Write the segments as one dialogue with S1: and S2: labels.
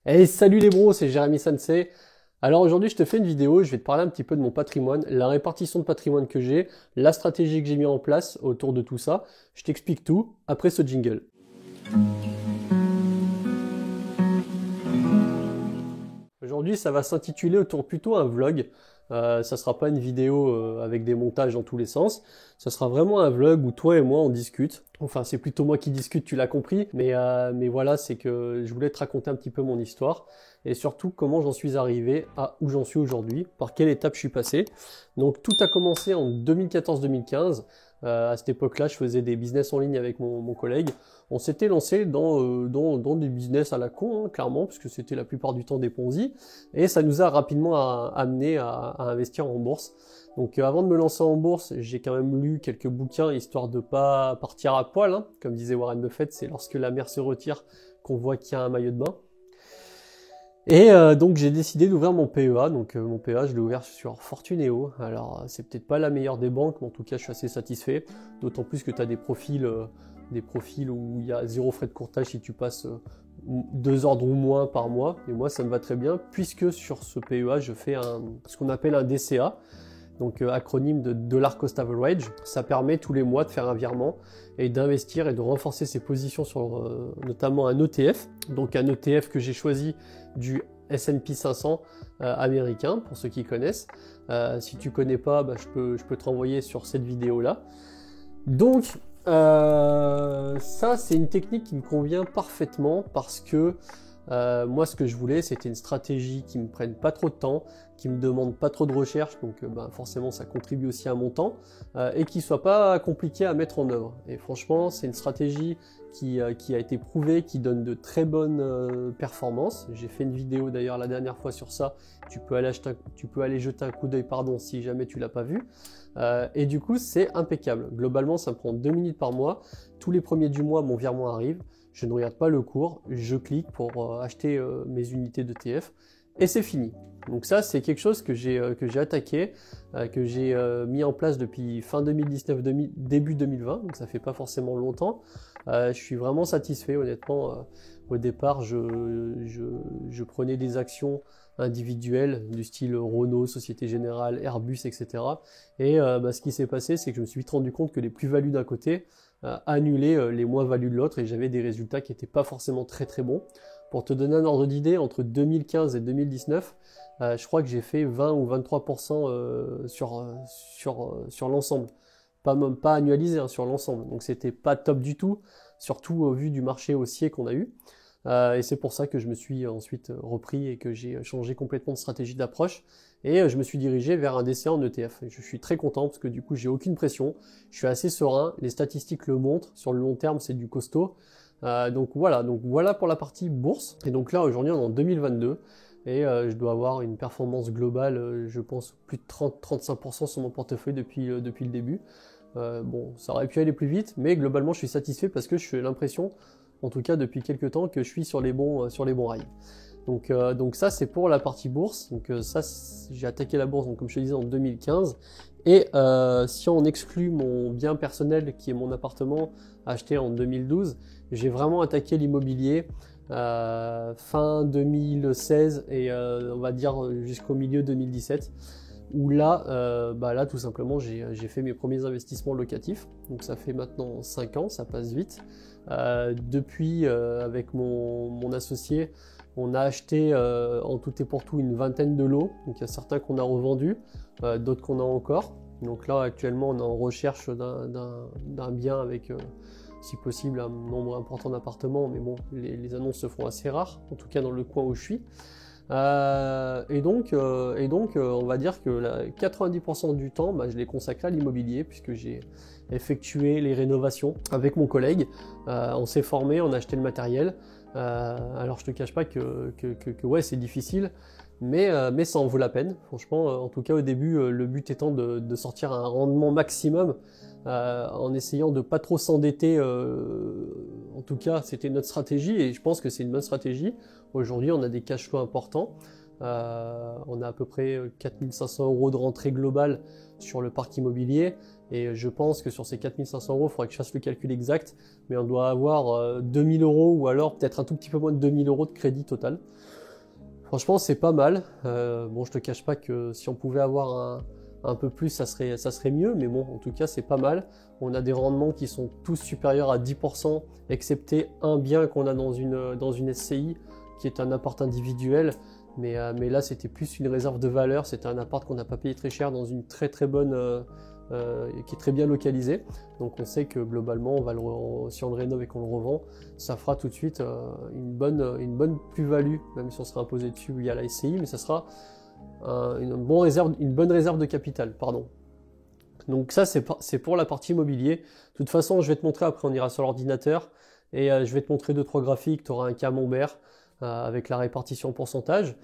S1: Hey, salut les bros, c'est Jérémy Sensei. Alors aujourd'hui, je te fais une vidéo, je vais te parler un petit peu de mon patrimoine, la répartition de patrimoine que j'ai, la stratégie que j'ai mis en place autour de tout ça. Je t'explique tout après ce jingle. Aujourd'hui, ça va s'intituler autour plutôt un vlog. Ça sera pas une vidéo avec des montages dans tous les sens. Ça sera vraiment un vlog où toi et moi on discute. Enfin, c'est plutôt moi qui discute, tu l'as compris. Mais voilà, c'est que je voulais te raconter un petit peu mon histoire et surtout comment j'en suis arrivé à où j'en suis aujourd'hui, par quelle étape je suis passé. Donc tout a commencé en 2014-2015. À cette époque-là, je faisais des business en ligne avec mon collègue. On s'était lancé dans des business à la con, hein, clairement, parce que c'était la plupart du temps des Ponzi, et ça nous a rapidement amené à investir en bourse. Donc avant de me lancer en bourse, j'ai quand même lu quelques bouquins, histoire de pas partir à poil, hein. Comme disait Warren Buffett, c'est lorsque la mer se retire qu'on voit qu'il y a un maillot de bain. Et donc j'ai décidé d'ouvrir mon PEA. Donc mon PEA, je l'ai ouvert sur Fortuneo. Alors c'est peut-être pas la meilleure des banques, mais en tout cas je suis assez satisfait. D'autant plus que tu as des profils où il y a zéro frais de courtage si tu passes 2 ordres ou moins par mois. Et moi ça me va très bien, puisque sur ce PEA je fais ce qu'on appelle un DCA. Donc acronyme de Dollar Cost Average. Ça permet tous les mois de faire un virement et d'investir et de renforcer ses positions sur notamment un ETF. Donc un ETF que j'ai choisi du S&P 500 américain, pour ceux qui connaissent. Si tu connais pas, bah, je peux te renvoyer sur cette vidéo-là. Donc ça, c'est une technique qui me convient parfaitement parce que moi, ce que je voulais, c'était une stratégie qui me prenne pas trop de temps, qui me demande pas trop de recherche, donc bah, forcément, ça contribue aussi à mon temps, et qui soit pas compliqué à mettre en œuvre. Et franchement, c'est une stratégie qui a été prouvée, qui donne de très bonnes performances. J'ai fait une vidéo d'ailleurs la dernière fois sur ça. Tu peux aller jeter un coup d'œil, pardon, si jamais tu l'as pas vu. Et du coup, c'est impeccable. Globalement, ça me prend 2 minutes par mois. Tous les premiers du mois, mon virement arrive. Je ne regarde pas le cours, je clique pour acheter mes unités d'ETF et c'est fini. Donc ça, c'est quelque chose que j'ai attaqué, que j'ai mis en place depuis fin 2019, début 2020, donc ça fait pas forcément longtemps. Je suis vraiment satisfait, honnêtement. Au départ, je prenais des actions individuelles du style Renault, Société Générale, Airbus, etc. Et bah, ce qui s'est passé, c'est que je me suis vite rendu compte que les plus-values d'un côté annuler les moins-values de l'autre et j'avais des résultats qui n'étaient pas forcément très très bons. Pour te donner un ordre d'idée, entre 2015 et 2019, je crois que j'ai fait 20 ou 23% sur l'ensemble. Pas annualisé, hein, sur l'ensemble. Donc c'était pas top du tout, surtout au vu du marché haussier qu'on a eu. Et c'est pour ça que je me suis ensuite repris et que j'ai changé complètement de stratégie d'approche. Et je me suis dirigé vers un DCA en ETF. Et je suis très content parce que du coup, j'ai aucune pression. Je suis assez serein. Les statistiques le montrent. Sur le long terme, c'est du costaud. Donc voilà pour la partie bourse. Et donc là, aujourd'hui, on est en 2022. Et je dois avoir une performance globale, je pense, plus de 30-35% sur mon portefeuille depuis le début. Bon, ça aurait pu aller plus vite, mais globalement, je suis satisfait parce que j'ai l'impression, en tout cas depuis quelques temps, que je suis sur les bons rails. Donc ça, c'est pour la partie bourse. Donc ça, j'ai attaqué la bourse, donc, comme je te disais, en 2015. Et si on exclut mon bien personnel, qui est mon appartement, acheté en 2012, j'ai vraiment attaqué l'immobilier fin 2016 et on va dire jusqu'au milieu 2017. Où là, là tout simplement, j'ai fait mes premiers investissements locatifs. Donc ça fait maintenant 5 ans, ça passe vite. Depuis, avec mon associé, on a acheté en tout et pour tout une vingtaine de lots. Donc il y a certains qu'on a revendus, d'autres qu'on a encore. Donc là, actuellement, on est en recherche d'un bien avec, si possible, un nombre important d'appartements. Mais bon, les annonces se font assez rares, en tout cas dans le coin où je suis. On va dire que 90% du temps, je l'ai consacré à l'immobilier puisque j'ai effectué les rénovations avec mon collègue. On s'est formé, on a acheté le matériel. Alors je te cache pas que ouais, c'est difficile, mais ça en vaut la peine. Franchement, en tout cas au début, le but étant de sortir un rendement maximum en essayant de pas trop s'endetter. En tout cas, c'était notre stratégie et je pense que c'est une bonne stratégie. Aujourd'hui, on a des cash flows importants. On a à peu près 4500 € de rentrée globale sur le parc immobilier. Et je pense que sur ces 4500 €, il faudrait que je fasse le calcul exact, mais on doit avoir 2000 € ou alors peut-être un tout petit peu moins de 2000 € de crédit total. Franchement, c'est pas mal. Bon, je te cache pas que si on pouvait avoir un peu plus, ça serait mieux, mais bon, en tout cas, c'est pas mal. On a des rendements qui sont tous supérieurs à 10%, excepté un bien qu'on a dans une SCI, qui est un appart individuel. Mais là, c'était plus une réserve de valeur. C'était un appart qu'on n'a pas payé très cher dans une très très bonne, qui est très bien localisée. Donc on sait que globalement, si on le rénove et qu'on le revend, ça fera tout de suite une bonne plus-value, même si on sera imposé dessus via la SCI, mais ça sera une bonne réserve de capital, pardon. Donc ça, c'est pour la partie immobilier. De toute façon, je vais te montrer, après on ira sur l'ordinateur, et je vais te montrer 2-3 graphiques. Tu auras un camembert avec la répartition en pourcentage.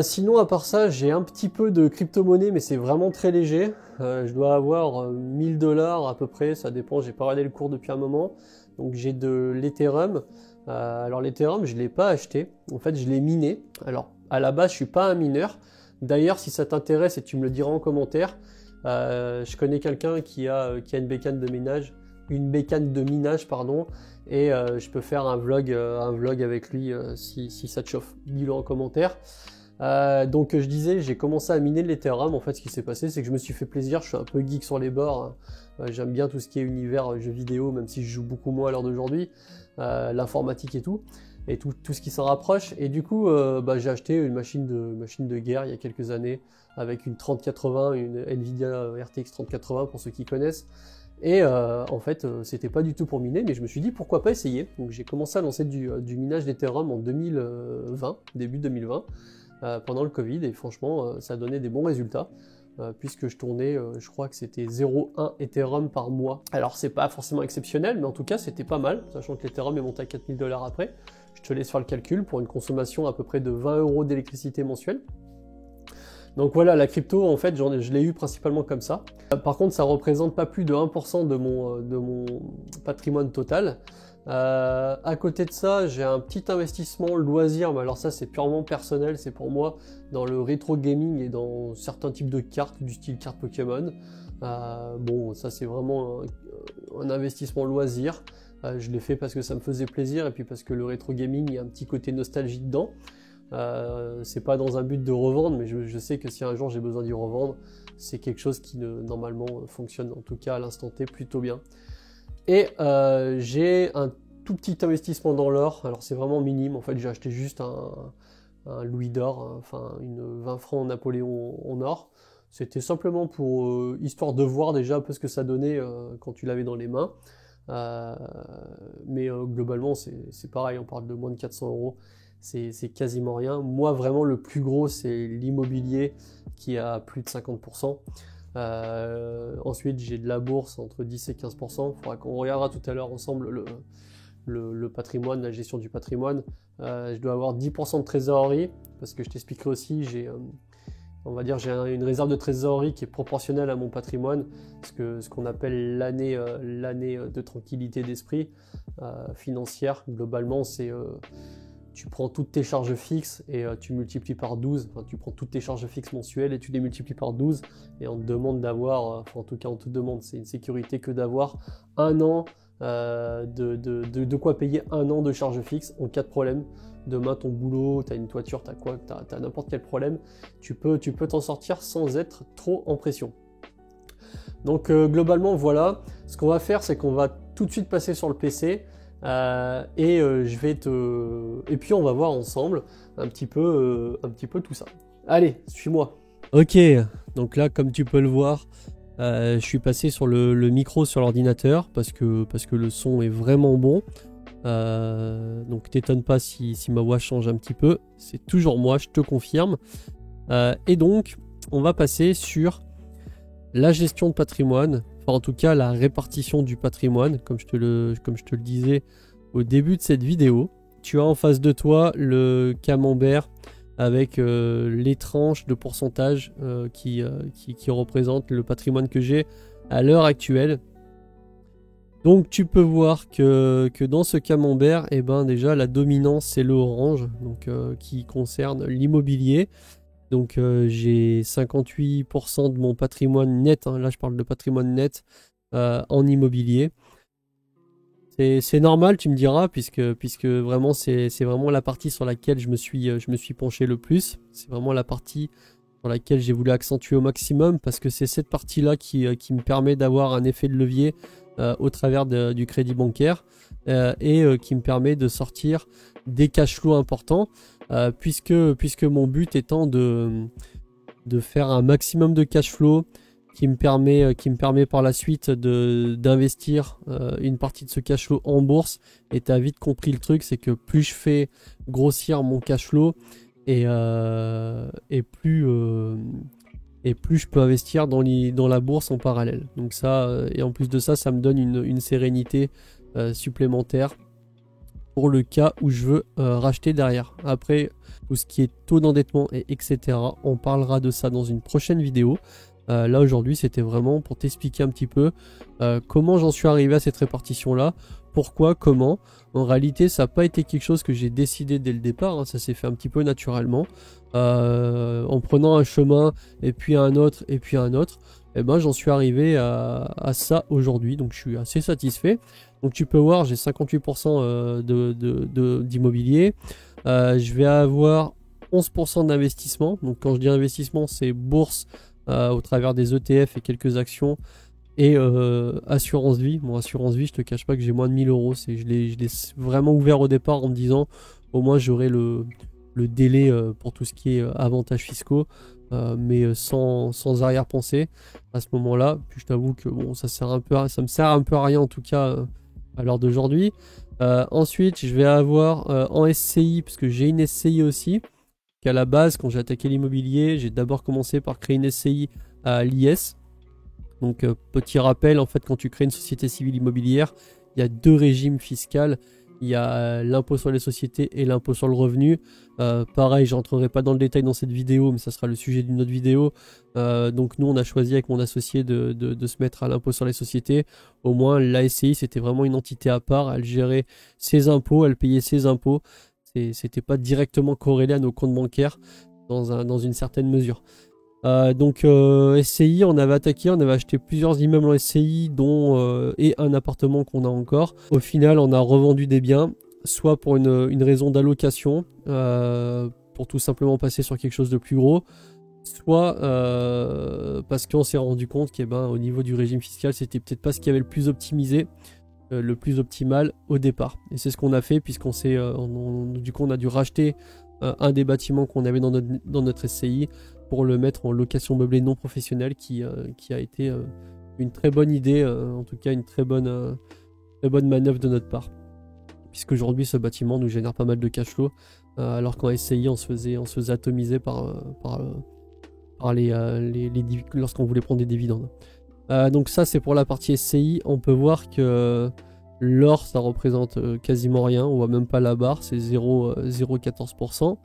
S1: Sinon, à part ça, j'ai un petit peu de crypto-monnaie, mais c'est vraiment très léger. Je dois avoir 1000 $ à peu près, ça dépend, j'ai pas regardé le cours depuis un moment. Donc j'ai de l'Ethereum. Alors l'Ethereum, je ne l'ai pas acheté, en fait je l'ai miné. Alors à la base, je suis pas un mineur. D'ailleurs, si ça t'intéresse et tu me le diras en commentaire, je connais quelqu'un qui a une bécane de minage, pardon, et je peux faire un vlog avec lui si ça te chauffe. Dis-le en commentaire. Donc je disais, j'ai commencé à miner de l'Ethereum. En fait, ce qui s'est passé, c'est que je me suis fait plaisir. Je suis un peu geek sur les bords. J'aime bien tout ce qui est univers jeux vidéo, même si je joue beaucoup moins à l'heure d'aujourd'hui, l'informatique et tout ce qui s'en rapproche. Et du coup, j'ai acheté une machine de guerre il y a quelques années avec une 3080, une Nvidia RTX 3080 pour ceux qui connaissent. Et en fait, c'était pas du tout pour miner, mais je me suis dit pourquoi pas essayer. Donc j'ai commencé à lancer du minage d'Ethereum en 2020, début 2020. Pendant le Covid, et franchement ça donnait des bons résultats puisque je tournais, je crois que c'était 0,1 Ethereum par mois. Alors c'est pas forcément exceptionnel, mais en tout cas c'était pas mal, sachant que l'Ethereum est monté à 4000 $ après. Je te laisse faire le calcul pour une consommation à peu près de 20 € d'électricité mensuelle. Donc voilà, la crypto, en fait, je l'ai eu principalement comme ça. Par contre, ça représente pas plus de 1% de mon patrimoine total. À côté de ça, j'ai un petit investissement loisir, mais alors ça c'est purement personnel, c'est pour moi dans le rétro gaming et dans certains types de cartes du style carte Pokémon. Bon, ça c'est vraiment un investissement loisir. Je l'ai fait parce que ça me faisait plaisir et puis parce que le rétro gaming, il y a un petit côté nostalgie dedans. C'est pas dans un but de revendre, mais je sais que si un jour j'ai besoin d'y revendre, c'est quelque chose qui normalement fonctionne en tout cas à l'instant T plutôt bien. Et j'ai un tout petit investissement dans l'or. Alors c'est vraiment minime, en fait j'ai acheté juste un louis d'or, enfin une 20 francs Napoléon en or. C'était simplement pour histoire de voir déjà un peu ce que ça donnait quand tu l'avais dans les mains. Mais globalement c'est pareil, on parle de moins de 400 €. C'est quasiment rien. Moi vraiment le plus gros c'est l'immobilier qui a plus de 50%. Ensuite j'ai de la bourse entre 10 et 15%. Il faudra qu'on regardera tout à l'heure ensemble le patrimoine, la gestion du patrimoine. Je dois avoir 10% de trésorerie parce que je t'expliquerai aussi, j'ai une réserve de trésorerie qui est proportionnelle à mon patrimoine, ce qu'on appelle l'année de tranquillité d'esprit financière. Globalement c'est tu prends toutes tes charges fixes et tu multiplies par 12, enfin tu prends toutes tes charges fixes mensuelles et tu les multiplies par 12 et on te demande d'avoir, enfin en tout cas on te demande, c'est une sécurité que d'avoir un an de quoi payer un an de charges fixes en cas de problème. Demain ton boulot, tu as une toiture, tu as quoi, tu as n'importe quel problème, tu peux t'en sortir sans être trop en pression. Donc globalement voilà, ce qu'on va faire c'est qu'on va tout de suite passer sur le PC. Et puis on va voir ensemble un petit peu tout ça. Allez, suis-moi. Ok, donc là comme tu peux le voir, je suis passé sur le micro sur l'ordinateur parce que le son est vraiment bon. Donc t'étonne pas si ma voix change un petit peu, c'est toujours moi, je te confirme. Et donc on va passer sur la gestion de patrimoine. Enfin, en tout cas la répartition du patrimoine, comme je te le disais au début de cette vidéo. Tu as en face de toi le camembert avec les tranches de pourcentage qui représentent le patrimoine que j'ai à l'heure actuelle. Donc tu peux voir que dans ce camembert, eh ben, déjà la dominance c'est le orange, donc, qui concerne l'immobilier. Donc j'ai 58% de mon patrimoine net, hein, là je parle de patrimoine net en immobilier. C'est normal, tu me diras, puisque vraiment c'est vraiment la partie sur laquelle je me suis penché le plus. C'est vraiment la partie sur laquelle j'ai voulu accentuer au maximum, parce que c'est cette partie-là qui me permet d'avoir un effet de levier au travers du crédit bancaire et qui me permet de sortir des cash flows importants, puisque mon but étant de faire un maximum de cash flow qui me permet par la suite d'investir une partie de ce cash flow en bourse. Et tu as vite compris le truc, c'est que plus je fais grossir mon cash flow et plus je peux investir dans la bourse en parallèle. Donc ça, et en plus de ça, ça me donne une sérénité supplémentaire pour le cas où je veux racheter derrière. Après, tout ce qui est taux d'endettement et etc., on parlera de ça dans une prochaine vidéo. Là aujourd'hui c'était vraiment pour t'expliquer un petit peu comment j'en suis arrivé à cette répartition là, pourquoi, comment. En réalité ça n'a pas été quelque chose que j'ai décidé dès le départ, hein, ça s'est fait un petit peu naturellement, en prenant un chemin et puis un autre et puis un autre, et ben j'en suis arrivé à ça aujourd'hui, donc je suis assez satisfait. Donc tu peux voir, j'ai 58% d'immobilier, je vais avoir 11% d'investissement. Donc quand je dis investissement, c'est bourse au travers des ETF et quelques actions, et assurance vie. Bon, assurance vie, je te cache pas que j'ai moins de 1000 euros. Je l'ai vraiment ouvert au départ en me disant au moins j'aurai le délai pour tout ce qui est avantages fiscaux, mais sans arrière-pensée à ce moment-là. Puis je t'avoue que bon, ça me sert un peu à rien en tout cas à l'heure d'aujourd'hui. Ensuite, je vais avoir en SCI, parce que j'ai une SCI aussi. À la base, quand j'ai attaqué l'immobilier, j'ai d'abord commencé par créer une SCI à l'IS. Donc petit rappel, en fait, quand tu crées une société civile immobilière, il y a deux régimes fiscaux. Il y a l'impôt sur les sociétés et l'impôt sur le revenu. Pareil, je rentrerai pas dans le détail dans cette vidéo, mais ça sera le sujet d'une autre vidéo. Donc nous, on a choisi avec mon associé de se mettre à l'impôt sur les sociétés. Au moins, la SCI, c'était vraiment une entité à part. Elle gérait ses impôts, elle payait ses impôts. C'était pas directement corrélé à nos comptes bancaires dans une certaine mesure. Donc SCI, on avait acheté plusieurs immeubles en SCI, dont et un appartement qu'on a encore. Au final, on a revendu des biens, soit pour une raison d'allocation, pour tout simplement passer sur quelque chose de plus gros, soit parce qu'on s'est rendu compte qu'au niveau du régime fiscal, c'était peut-être pas ce qui avait le plus optimisé, le plus optimal au départ. Et c'est ce qu'on a fait, puisqu'on s'est du coup on a dû racheter un des bâtiments qu'on avait dans notre SCI pour le mettre en location meublée non professionnelle, qui a été une très bonne idée, en tout cas une très bonne manœuvre de notre part, puisqu'aujourd'hui ce bâtiment nous génère pas mal de cash flow, alors qu'en SCI on se faisait atomiser lorsqu'on voulait prendre des dividendes. Donc ça c'est pour la partie SCI. On peut voir que l'or ça représente quasiment rien, on voit même pas la barre, c'est 0,14%,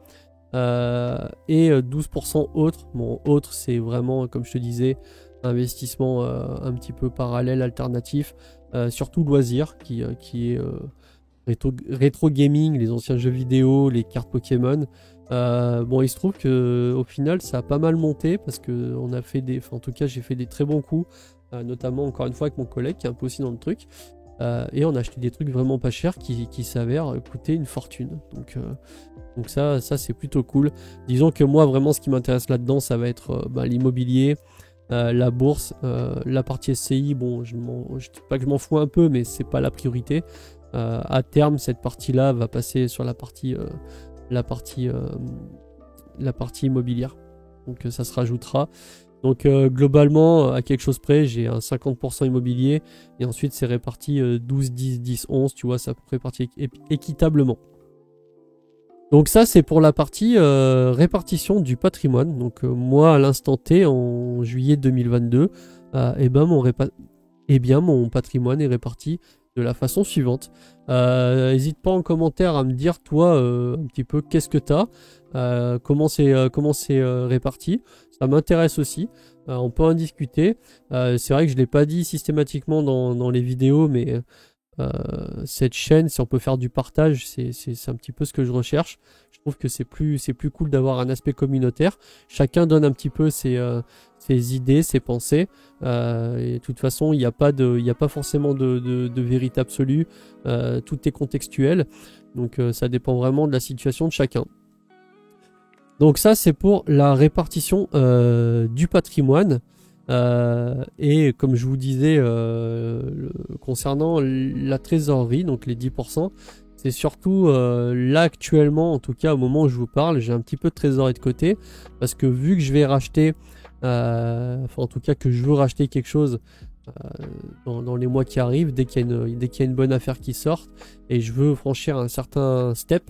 S1: et 12% autres. Bon, autres c'est vraiment, comme je te disais, investissement un petit peu parallèle, alternatif, surtout loisirs, qui est rétro gaming, les anciens jeux vidéo, les cartes Pokémon. Bon, il se trouve que au final ça a pas mal monté, parce que on a fait en tout cas j'ai fait des très bons coups, notamment encore une fois avec mon collègue qui est un peu aussi dans le truc, et on a acheté des trucs vraiment pas chers qui s'avèrent coûter une fortune. Donc ça c'est plutôt cool. Disons que moi vraiment ce qui m'intéresse là-dedans, ça va être l'immobilier, la bourse, la partie SCI. Bon, je dis pas que je m'en fous un peu, mais c'est pas la priorité. À terme, cette partie-là va passer sur la partie immobilière. Donc ça se rajoutera. Donc globalement, à quelque chose près, j'ai un 50% immobilier, et ensuite c'est réparti 12, 10, 10, 11, tu vois, c'est à peu près réparti équitablement. Donc ça c'est pour la partie répartition du patrimoine. Donc moi à l'instant T, en juillet 2022, mon patrimoine est réparti de la façon suivante. N'hésite pas en commentaire à me dire, toi, un petit peu, qu'est-ce que tu as, comment c'est réparti. Ça m'intéresse aussi. On peut en discuter. C'est vrai que je ne l'ai pas dit systématiquement dans les vidéos, mais cette chaîne, si on peut faire du partage, c'est un petit peu ce que je recherche. Je trouve que c'est plus cool d'avoir un aspect communautaire. Chacun donne un petit peu ses idées, ses pensées. Et de toute façon, il n'y a pas forcément de vérité absolue. Tout est contextuel. Donc ça dépend vraiment de la situation de chacun. Donc ça, c'est pour la répartition du patrimoine. Et comme je vous disais, concernant la trésorerie, donc les 10%, c'est surtout là actuellement, en tout cas au moment où je vous parle, j'ai un petit peu de trésorerie de côté, parce que vu que je vais racheter, enfin en tout cas que je veux racheter quelque chose dans les mois qui arrivent, dès qu'il y a une bonne affaire qui sort, et je veux franchir un certain step,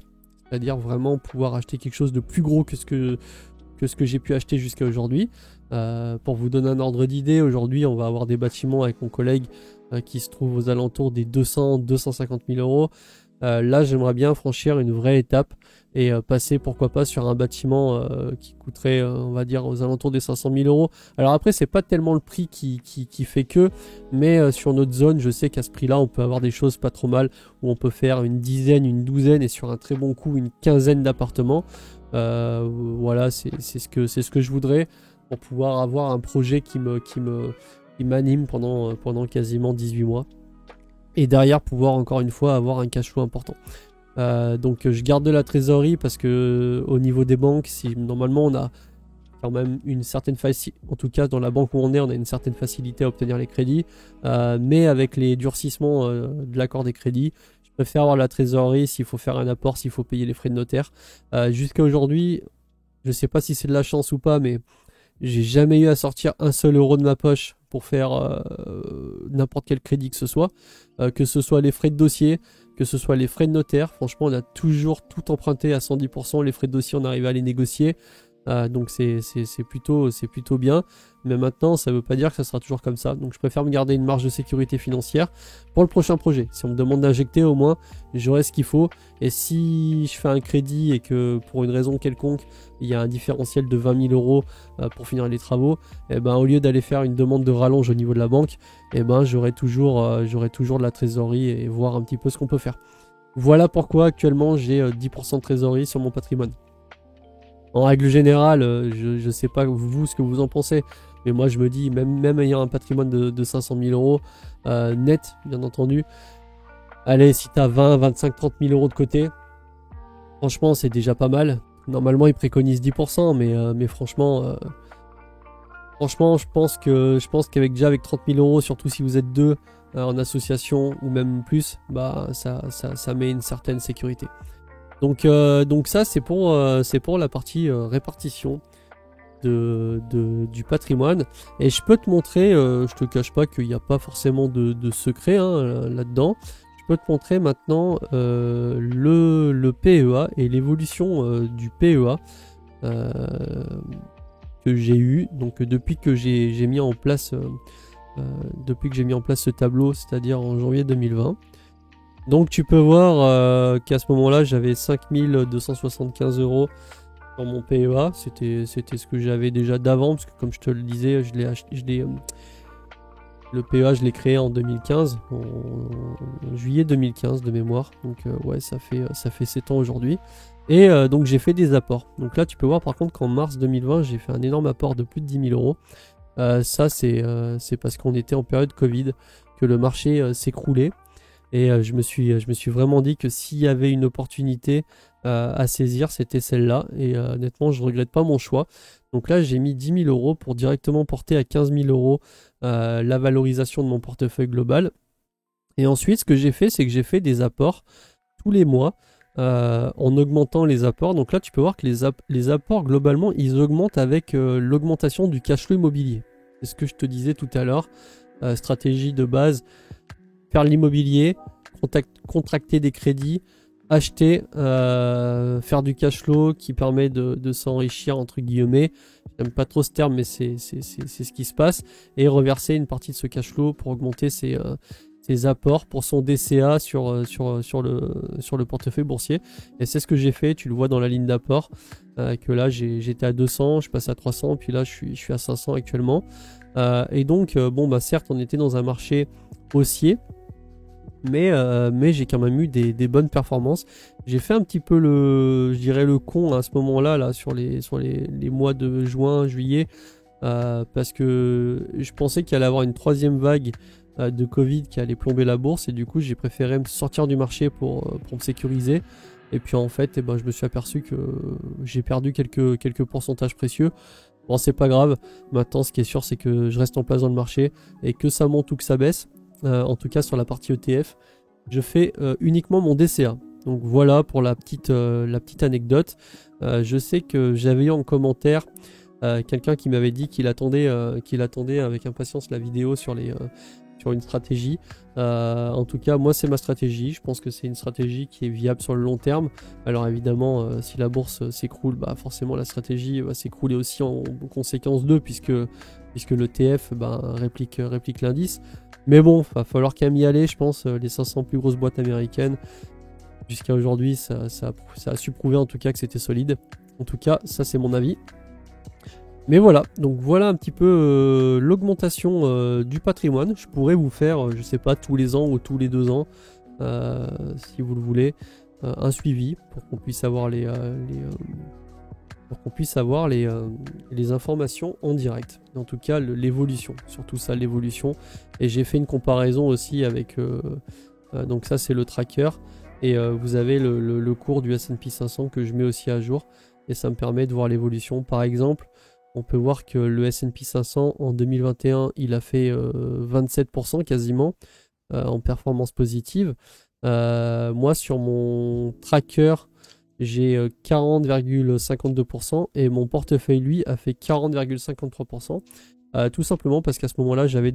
S1: c'est-à-dire vraiment pouvoir acheter quelque chose de plus gros que ce que j'ai pu acheter jusqu'à aujourd'hui. Pour vous donner un ordre d'idée, aujourd'hui on va avoir des bâtiments avec mon collègue qui se trouvent aux alentours des 200-250 000 euros. Là j'aimerais bien franchir une vraie étape et passer pourquoi pas sur un bâtiment qui coûterait on va dire aux alentours des 500 000 euros. Alors après c'est pas tellement le prix qui fait que, mais sur notre zone je sais qu'à ce prix là on peut avoir des choses pas trop mal, où on peut faire une dizaine, une douzaine et sur un très bon coup une quinzaine d'appartements. Voilà, c'est ce que je voudrais pour pouvoir avoir un projet qui m'anime pendant quasiment 18 mois. Et derrière pouvoir encore une fois avoir un cash flow important. Donc je garde de la trésorerie parce que au niveau des banques, si normalement on a quand même une certaine facilité, en tout cas dans la banque où on a une certaine facilité à obtenir les crédits, mais avec les durcissements de l'accord des crédits, je préfère avoir la trésorerie s'il faut faire un apport, s'il faut payer les frais de notaire. Jusqu'à aujourd'hui, je sais pas si c'est de la chance ou pas, mais j'ai jamais eu à sortir un seul euro de ma poche pour faire n'importe quel crédit que ce soit les frais de dossier, que ce soit les frais de notaire. Franchement, on a toujours tout emprunté à 110%. Les frais de dossier, on arrive à les négocier. Donc c'est plutôt bien. Mais maintenant, ça ne veut pas dire que ça sera toujours comme ça. Donc je préfère me garder une marge de sécurité financière pour le prochain projet. Si on me demande d'injecter, au moins, j'aurai ce qu'il faut. Et si je fais un crédit et que pour une raison quelconque, il y a un différentiel de 20 000 euros pour finir les travaux, et ben, au lieu d'aller faire une demande de rallonge au niveau de la banque, et ben, j'aurai toujours de la trésorerie et voir un petit peu ce qu'on peut faire. Voilà pourquoi actuellement j'ai 10% de trésorerie sur mon patrimoine. En règle générale, je ne sais pas vous ce que vous en pensez, mais moi je me dis, même ayant un patrimoine de 500 000 euros net, bien entendu, allez, si tu as 20, 25, 30 000 euros de côté, franchement c'est déjà pas mal. Normalement ils préconisent 10%, mais franchement, je pense qu'avec 30 000 euros, surtout si vous êtes deux en association ou même plus, bah ça met une certaine sécurité. Donc ça c'est pour la partie répartition du patrimoine. Et je peux te montrer, je te cache pas qu'il n'y a pas forcément de secret là-dedans. Je peux te montrer maintenant le PEA et l'évolution du PEA que j'ai eu. Donc depuis que j'ai mis en place ce tableau, c'est-à-dire en janvier 2020. Donc tu peux voir qu'à ce moment-là, j'avais 5275 euros dans mon PEA. C'était ce que j'avais déjà d'avant, parce que comme je te le disais, le PEA, je l'ai créé en 2015, en juillet 2015 de mémoire. Donc ouais, ça fait 7 ans aujourd'hui. Et donc j'ai fait des apports. Donc là, tu peux voir par contre qu'en mars 2020, j'ai fait un énorme apport de plus de 10 000 euros. Ça, c'est parce qu'on était en période Covid, que le marché s'écroulait. Et je me suis vraiment dit que s'il y avait une opportunité à saisir, c'était celle-là. Et honnêtement, je ne regrette pas mon choix. Donc là, j'ai mis 10 000 euros pour directement porter à 15 000 euros la valorisation de mon portefeuille global. Et ensuite, ce que j'ai fait, c'est que j'ai fait des apports tous les mois en augmentant les apports. Donc là, tu peux voir que les apports, globalement, ils augmentent avec l'augmentation du cash flow immobilier. C'est ce que je te disais tout à l'heure. Stratégie de base. Faire l'immobilier, contracter des crédits, acheter, faire du cash flow qui permet de s'enrichir entre guillemets. J'aime pas trop ce terme, mais c'est ce qui se passe. Et reverser une partie de ce cash flow pour augmenter ses ses apports pour son DCA sur le portefeuille boursier. Et c'est ce que j'ai fait, tu le vois dans la ligne d'apport, que là j'étais à 200, je passe à 300, puis là je suis à 500 actuellement. Et donc, bon, bah certes, on était dans un marché haussier, mais j'ai quand même eu des bonnes performances. J'ai fait un petit peu je dirais le con à ce moment-là, là, sur les mois de juin, juillet, parce que je pensais qu'il allait y avoir une troisième vague de Covid qui allait plomber la bourse, et du coup j'ai préféré me sortir du marché pour me sécuriser. Et puis en fait, eh ben, je me suis aperçu que j'ai perdu quelques pourcentages précieux. Bon, c'est pas grave. Maintenant, ce qui est sûr, c'est que je reste en place dans le marché, et que ça monte ou que ça baisse, en tout cas sur la partie ETF, je fais uniquement mon DCA. Donc voilà pour la petite anecdote. Je sais que j'avais eu en commentaire quelqu'un qui m'avait dit qu'il attendait avec impatience la vidéo sur une stratégie. En tout cas, moi c'est ma stratégie. Je pense que c'est une stratégie qui est viable sur le long terme. Alors évidemment, si la bourse s'écroule, bah forcément la stratégie va s'écrouler aussi en conséquence d'eux, puisque l'ETF réplique l'indice. Mais bon, va falloir quand même y aller, je pense. Les 500 plus grosses boîtes américaines, jusqu'à aujourd'hui, ça a su prouver en tout cas que c'était solide. En tout cas, ça c'est mon avis. Mais voilà, donc voilà un petit peu l'augmentation du patrimoine. Je pourrais vous faire, je sais pas, tous les ans ou tous les 2 ans, si vous le voulez, un suivi pour qu'on puisse avoir les informations en direct. En tout cas, l'évolution, surtout ça, l'évolution. Et j'ai fait une comparaison aussi avec, donc ça c'est le tracker, et vous avez le cours du S&P 500 que je mets aussi à jour, et ça me permet de voir l'évolution. Par exemple, on peut voir que le S&P 500 en 2021, il a fait 27% quasiment en performance positive. Moi, sur mon tracker, j'ai 40,52% et mon portefeuille, lui, a fait 40,53%. Tout simplement parce qu'à ce moment-là, j'avais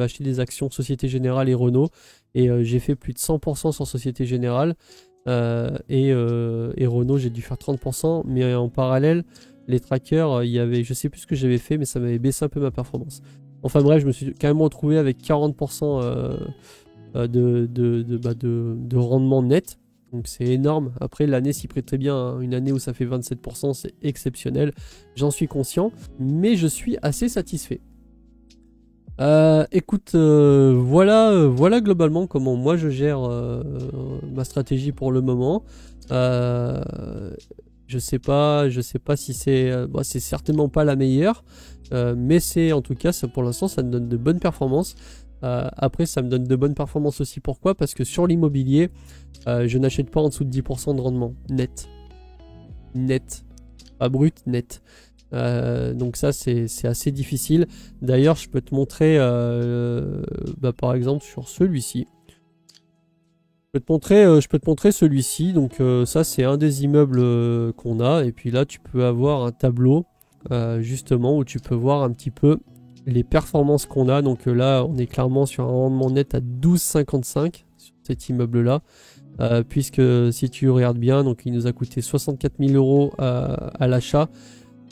S1: acheté des actions Société Générale et Renault, et j'ai fait plus de 100% sur Société Générale, et Renault, j'ai dû faire 30%, mais en parallèle, les trackers, il y avait, je sais plus ce que j'avais fait, mais ça m'avait baissé un peu ma performance. Enfin bref, je me suis quand même retrouvé avec 40% de rendement net. Donc c'est énorme. Après, l'année s'y prête très bien, hein. Une année où ça fait 27%, c'est exceptionnel. J'en suis conscient, mais je suis assez satisfait. Écoute, voilà globalement comment moi je gère ma stratégie pour le moment. Je sais pas si c'est certainement pas la meilleure, mais c'est en tout cas, pour l'instant, ça me donne de bonnes performances. Après, ça me donne de bonnes performances aussi. Pourquoi ? Parce que sur l'immobilier, je n'achète pas en dessous de 10% de rendement net, pas brut, net. Donc ça, c'est assez difficile. D'ailleurs, je peux te montrer, par exemple, sur celui-ci. Je peux te montrer celui-ci. Donc ça, c'est un des immeubles qu'on a. Et puis là, tu peux avoir un tableau, justement, où tu peux voir un petit peu les performances qu'on a. Donc là, on est clairement sur un rendement net à 12,55 sur cet immeuble-là. Puisque si tu regardes bien, donc il nous a coûté 64 000 € à l'achat,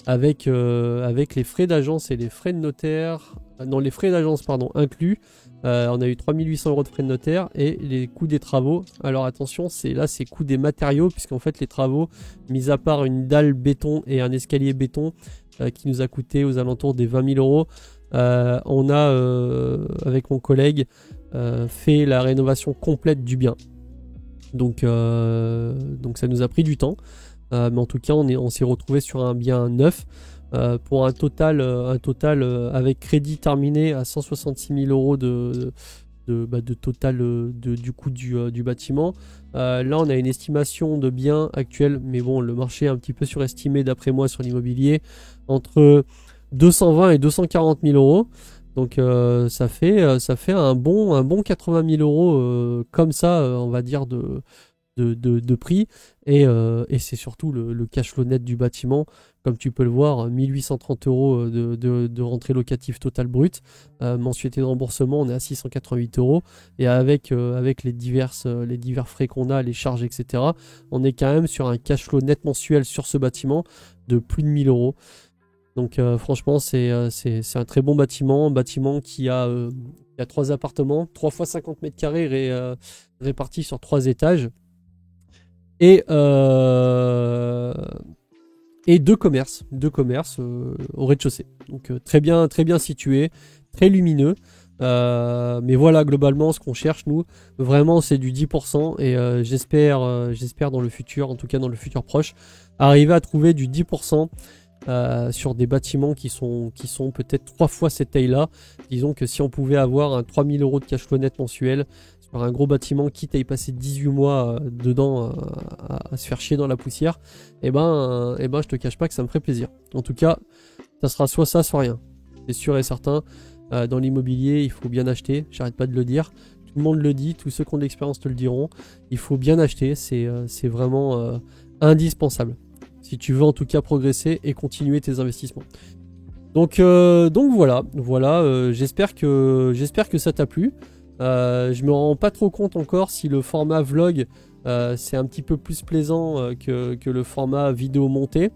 S1: avec les frais d'agence et les frais de notaire, les frais d'agence inclus. On a eu 3 800 € de frais de notaire et les coûts des travaux. Alors attention, c'est coûts des matériaux, puisqu'en fait les travaux, mis à part une dalle béton et un escalier béton qui nous a coûté aux alentours des 20 000 €, on a avec mon collègue fait la rénovation complète du bien. Donc ça nous a pris du temps. Mais en tout cas, on s'est retrouvé sur un bien neuf pour un total avec crédit terminé à 166 000 € de total du coût du bâtiment. Là, on a une estimation de biens actuels, mais bon, le marché est un petit peu surestimé d'après moi sur l'immobilier, entre 220 et 240 000 €. Donc ça fait un bon 80 000 € comme ça, on va dire, de prix, et c'est surtout le cash flow net du bâtiment, comme tu peux le voir, 1830 € de rentrée locative totale brute, mensualité de remboursement, on est à 688 €, et avec les divers frais qu'on a, les charges, etc., on est quand même sur un cash flow net mensuel sur ce bâtiment de plus de 1000 €. Donc franchement, c'est un très bon bâtiment qui a y a 3 appartements, 3 fois 50 mètres carrés répartis sur 3 étages. Et 2 commerces au rez-de-chaussée. Donc très bien situé, très lumineux. Mais voilà, globalement, ce qu'on cherche, nous, vraiment, c'est du 10%. Et j'espère dans le futur, en tout cas dans le futur proche, arriver à trouver du 10% sur des bâtiments qui sont peut-être 3 fois cette taille-là. Disons que si on pouvait avoir un 3 000 € de cash flow net mensuel sur un gros bâtiment, quitte à y passer 18 mois dedans à se faire chier dans la poussière, et ben je te cache pas que ça me ferait plaisir. En tout cas, ça sera soit ça, soit rien. C'est sûr et certain. Dans l'immobilier, il faut bien acheter. J'arrête pas de le dire. Tout le monde le dit. Tous ceux qui ont de l'expérience te le diront. Il faut bien acheter. C'est vraiment indispensable. Si tu veux en tout cas progresser et continuer tes investissements. Donc voilà. J'espère que ça t'a plu. Je me rends pas trop compte encore si le format vlog c'est un petit peu plus plaisant que le format vidéo montée.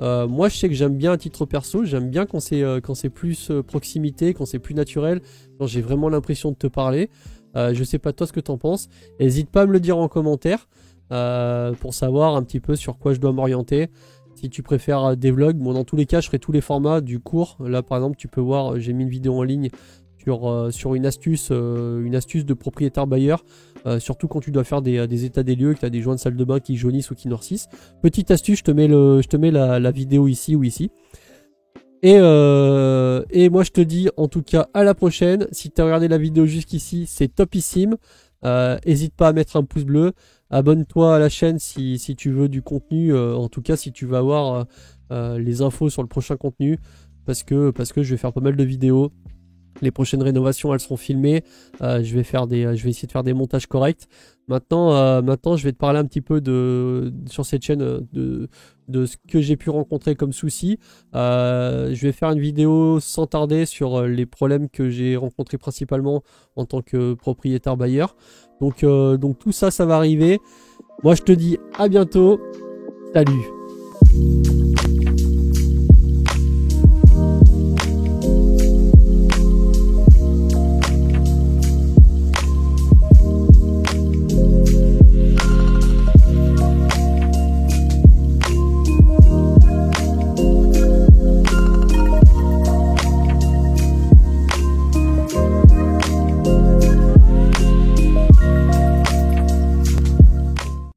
S1: Moi je sais que j'aime bien à titre perso, j'aime bien quand c'est plus proximité, quand c'est plus naturel, quand j'ai vraiment l'impression de te parler. Je sais pas toi ce que t'en penses, n'hésite pas à me le dire en commentaire pour savoir un petit peu sur quoi je dois m'orienter. Si tu préfères des vlogs, bon dans tous les cas je ferai tous les formats du cours. Là par exemple tu peux voir, j'ai mis une vidéo en ligne sur une astuce de propriétaire bailleur, surtout quand tu dois faire des états des lieux, que tu as des joints de salle de bain qui jaunissent ou qui noircissent. Petite astuce, je te mets la vidéo ici ou ici. Et moi je te dis en tout cas à la prochaine. Si tu as regardé la vidéo jusqu'ici, c'est topissime. N'hésite pas à mettre un pouce bleu. Abonne-toi à la chaîne si tu veux du contenu. En tout cas si tu veux avoir les infos sur le prochain contenu. Parce que je vais faire pas mal de vidéos. Les prochaines rénovations, elles seront filmées. Je vais essayer de faire des montages corrects. Maintenant, je vais te parler un petit peu sur cette chaîne de ce que j'ai pu rencontrer comme soucis. Je vais faire une vidéo sans tarder sur les problèmes que j'ai rencontrés principalement en tant que propriétaire bailleur. Donc tout ça va arriver. Moi, je te dis à bientôt. Salut!